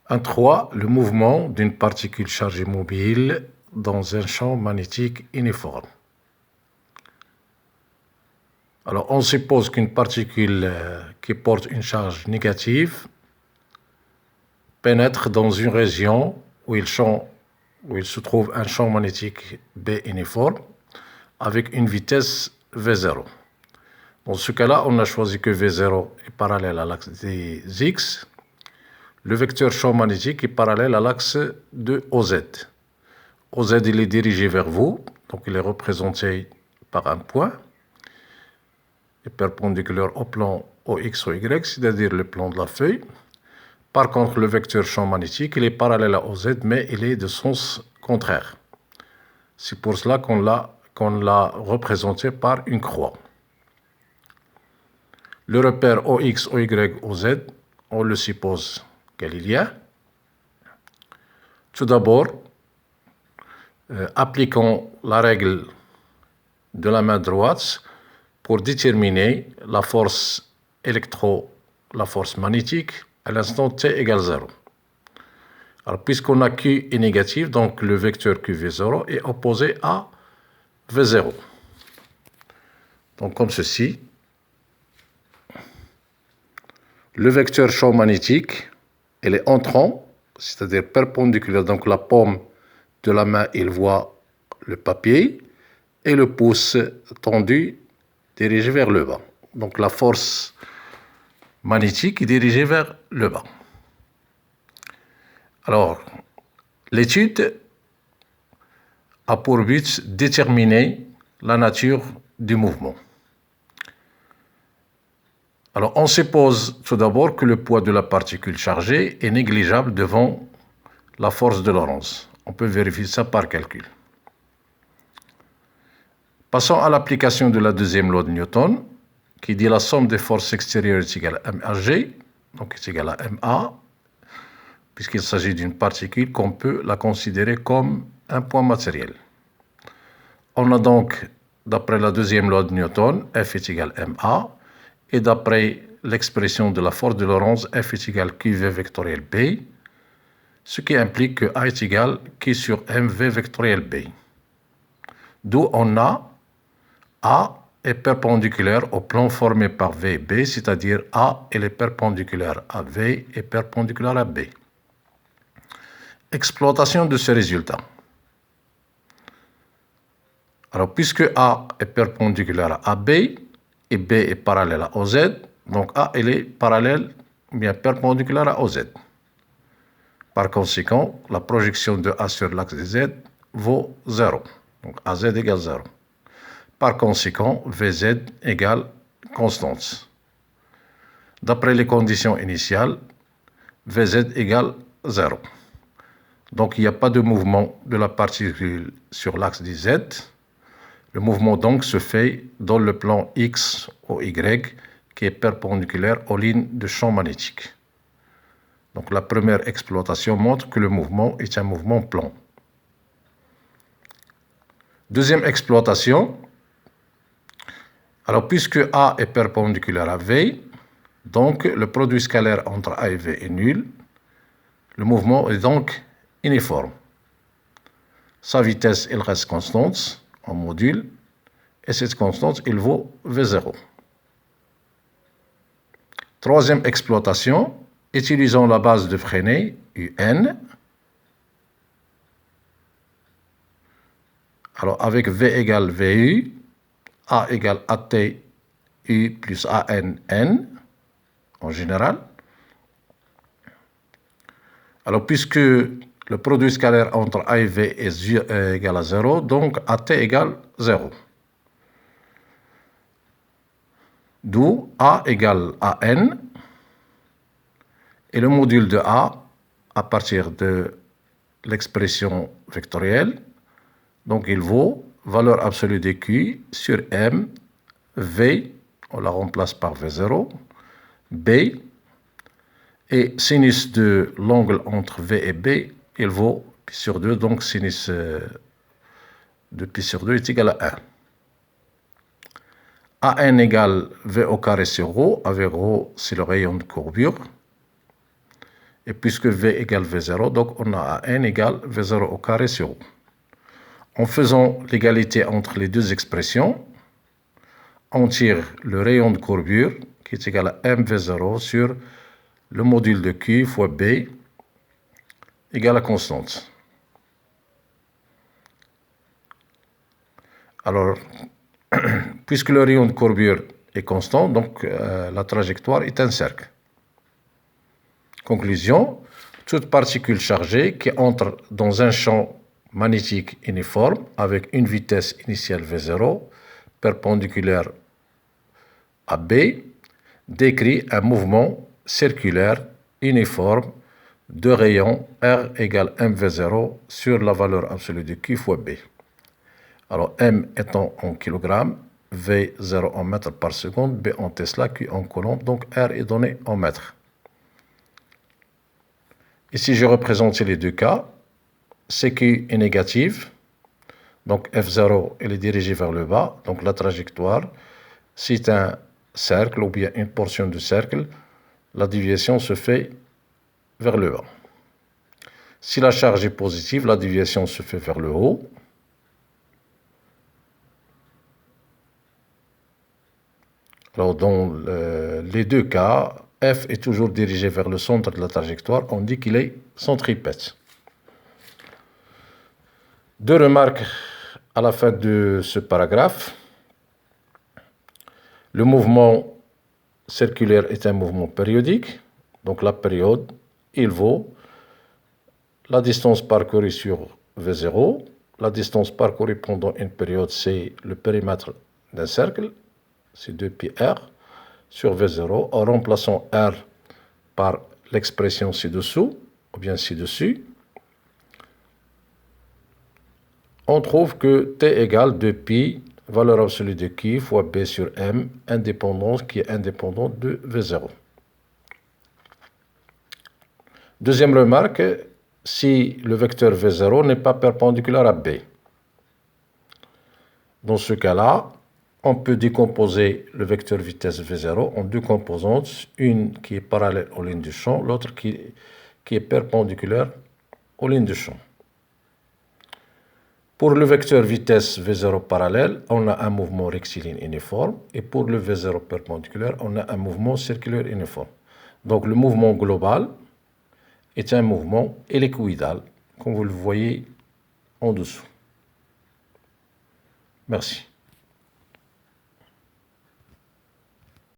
1.3. Le mouvement d'une particule chargée mobile dans un champ magnétique uniforme. Alors, on suppose qu'une particule qui porte une charge négative pénètre dans une région où il se trouve un champ magnétique B uniforme avec une vitesse V0. Dans ce cas-là, on a choisi que V0 est parallèle à l'axe des X. Le vecteur champ magnétique est parallèle à l'axe de OZ. OZ, il est dirigé vers vous, donc il est représenté par un point, est perpendiculaire au plan OX, OY, c'est-à-dire le plan de la feuille. Par contre, le vecteur champ magnétique, il est parallèle à OZ, mais il est de sens contraire. C'est pour cela qu'on l'a représenté par une croix. Le repère OX, OY, OZ, on le suppose galiléen. Tout d'abord, appliquons la règle de la main droite pour déterminer la force magnétique à l'instant t égale 0. Alors, puisqu'on a Q est négatif, donc le vecteur QV0 est opposé à V0. Donc, comme ceci. Le vecteur champ magnétique, il est entrant, c'est-à-dire perpendiculaire. Donc, la paume de la main, il voit le papier, et le pouce tendu dirigé vers le bas. Donc, la force magnétique est dirigée vers le bas. Alors, l'étude a pour but de déterminer la nature du mouvement. Alors, on suppose tout d'abord que le poids de la particule chargée est négligeable devant la force de Lorentz. On peut vérifier ça par calcul. Passons à l'application de la deuxième loi de Newton, qui dit la somme des forces extérieures est égale à MHG, donc est égale à MA, puisqu'il s'agit d'une particule qu'on peut la considérer comme un point matériel. On a donc, d'après la deuxième loi de Newton, F est égal à MA, et d'après l'expression de la force de Lorentz, F est égal à QV vectoriel B, ce qui implique que A est égal à Q sur MV vectoriel B. D'où on a A est perpendiculaire au plan formé par V et B, c'est-à-dire A elle est perpendiculaire à V et perpendiculaire à B. Exploitation de ce résultat. Alors, puisque A est perpendiculaire à AB et B est parallèle à OZ, donc A elle est parallèle, bien perpendiculaire à OZ. Par conséquent, la projection de A sur l'axe de Z vaut 0. Donc AZ égale 0. Par conséquent, VZ égale constante. D'après les conditions initiales, VZ égale 0. Donc il n'y a pas de mouvement de la particule sur l'axe de Z. Le mouvement donc se fait dans le plan X ou Y qui est perpendiculaire aux lignes de champ magnétique. Donc la première exploitation montre que le mouvement est un mouvement plan. Deuxième exploitation. Alors puisque A est perpendiculaire à V, donc le produit scalaire entre A et V est nul. Le mouvement est donc uniforme. Sa vitesse, elle reste constante en module, et cette constante, il vaut V0. Troisième exploitation, utilisons la base de Freinet, UN. Alors, avec V égale VU, A égale AT, U plus AN, N, en général. Alors, puisque le produit scalaire entre A et V est égal à 0, donc AT égale 0. D'où A égale AN, et le module de A, à partir de l'expression vectorielle, donc il vaut valeur absolue de Q sur M, V, on la remplace par V0, B, et sinus de l'angle entre V et B, il vaut pi sur 2, donc sinus de pi sur 2 est égal à 1. AN égale V au carré sur ρ, avec ρ c'est le rayon de courbure. Et puisque V égale V0, donc on a n égale V0 au carré sur O. En faisant l'égalité entre les deux expressions, on tire le rayon de courbure qui est égal à mv0 sur le module de Q fois B égale à constante. Alors, puisque le rayon de courbure est constant, donc la trajectoire est un cercle. Conclusion, toute particule chargée qui entre dans un champ magnétique uniforme avec une vitesse initiale V0 perpendiculaire à B décrit un mouvement circulaire uniforme de rayon R égale mv0 sur la valeur absolue de Q fois B. Alors M étant en kilogrammes, V0 en mètres par seconde, B en Tesla, Q en coulomb, donc R est donné en mètres. Ici, j'ai représenté les deux cas. CQ est négative, donc F0 elle est dirigée vers le bas, donc la trajectoire, c'est un cercle ou bien une portion de cercle, la déviation se fait vers le bas. Si la charge est positive, la déviation se fait vers le haut. Alors, dans les deux cas, F est toujours dirigé vers le centre de la trajectoire. On dit qu'il est centripète. Deux remarques à la fin de ce paragraphe. Le mouvement circulaire est un mouvement périodique. Donc, la période, il vaut la distance parcourue sur V0. La distance parcourue pendant une période, c'est le périmètre d'un cercle. C'est 2πr sur V0 en remplaçant R par l'expression ci-dessous, ou bien ci-dessus. On trouve que T égale 2π, valeur absolue de Q fois B sur M, indépendance qui est indépendante de V0. Deuxième remarque, si le vecteur V0 n'est pas perpendiculaire à B. Dans ce cas-là, on peut décomposer le vecteur vitesse V0 en deux composantes, une qui est parallèle aux lignes du champ, l'autre qui est perpendiculaire aux lignes du champ. Pour le vecteur vitesse V0 parallèle, on a un mouvement rectiligne uniforme, et pour le V0 perpendiculaire, on a un mouvement circulaire uniforme. Donc le mouvement global est un mouvement hélicoïdal, comme vous le voyez en dessous. Merci.